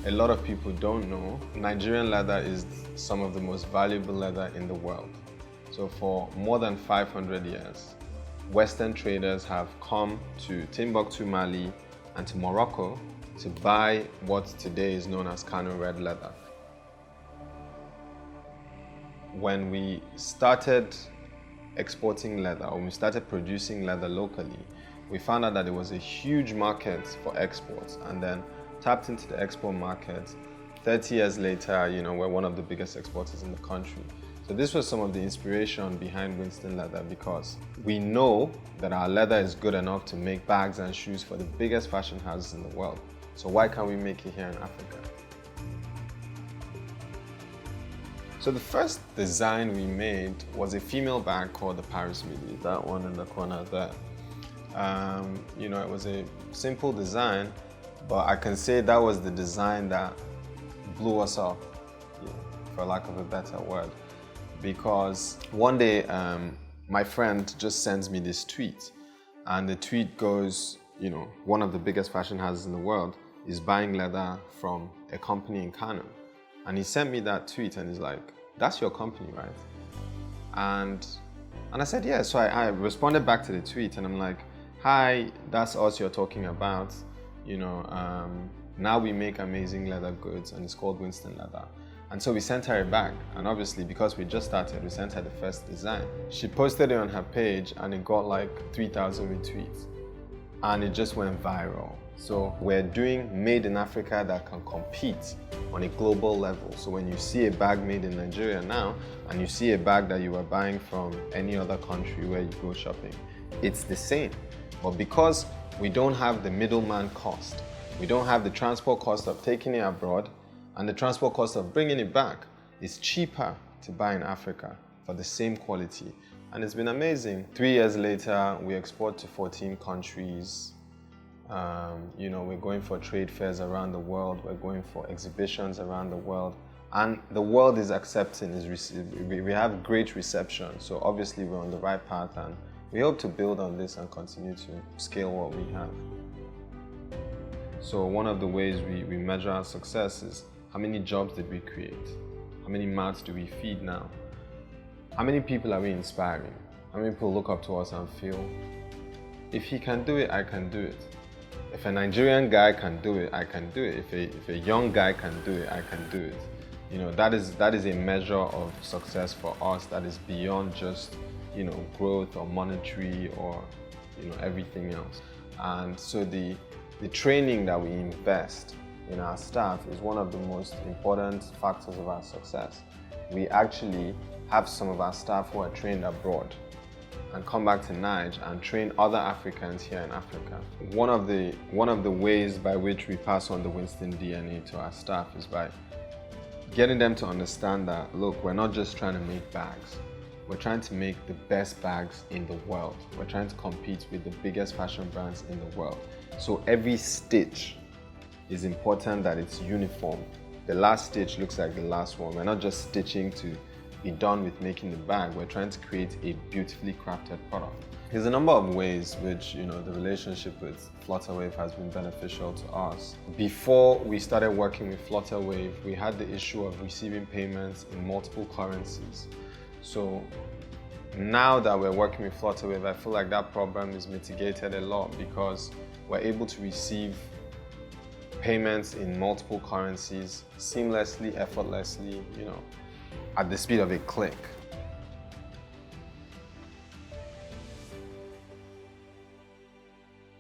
a lot of people don't know, Nigerian leather is some of the most valuable leather in the world. So for more than 500 years, Western traders have come to Timbuktu, Mali, and to Morocco to buy what today is known as Kano red leather. When we started exporting leather, or when we started producing leather locally, we found out that there was a huge market for exports, and then tapped into the export market. 30 years later, we're one of the biggest exporters in the country. So this was some of the inspiration behind Winston Leather, because we know that our leather is good enough to make bags and shoes for the biggest fashion houses in the world. So why can't we make it here in Africa? So the first design we made was a female bag called the Paris Midi, that one in the corner there. It was a simple design, but I can say that was the design that blew us up, for lack of a better word. Because one day, my friend just sends me this tweet, and the tweet goes, one of the biggest fashion houses in the world is buying leather from a company in Kano. And he sent me that tweet and he's like, "That's your company, right?" And I said, yeah. So I responded back to the tweet and I'm like, "Hi, that's us you're talking about. Now we make amazing leather goods and it's called Winston Leather." And so we sent her a bag, and obviously because we just started, we sent her the first design. She posted it on her page and it got like 3,000 retweets and it just went viral. So we're doing made in Africa that can compete on a global level. So when you see a bag made in Nigeria now and you see a bag that you are buying from any other country where you go shopping, it's the same. But because we don't have the middleman cost, we don't have the transport cost of taking it abroad, and the transport cost of bringing it back, it's cheaper to buy in Africa for the same quality. And it's been amazing. 3 years later, we export to 14 countries. We're going for trade fairs around the world. We're going for exhibitions around the world. And the world is accepting, we have great reception. So obviously we're on the right path, and we hope to build on this and continue to scale what we have. So one of the ways we measure our success is how many jobs did we create? How many mouths do we feed now? How many people are we inspiring? How many people look up to us and feel, if he can do it, I can do it. If a Nigerian guy can do it, I can do it. If a young guy can do it, I can do it. That is a measure of success for us that is beyond just, growth or monetary or, everything else. And so the training that we invest in our staff is one of the most important factors of our success. We actually have some of our staff who are trained abroad and come back to Nigeria and train other Africans here in Africa. One of the ways by which we pass on the Winston DNA to our staff is by getting them to understand that, look, we're not just trying to make bags. We're trying to make the best bags in the world. We're trying to compete with the biggest fashion brands in the world. So every stitch is important that it's uniform. The last stitch looks like the last one. We're not just stitching to be done with making the bag. We're trying to create a beautifully crafted product. There's a number of ways which, the relationship with Flutterwave has been beneficial to us. Before we started working with Flutterwave, we had the issue of receiving payments in multiple currencies. So now that we're working with Flutterwave, I feel like that problem is mitigated a lot, because we're able to receive payments in multiple currencies seamlessly, effortlessly, at the speed of a click.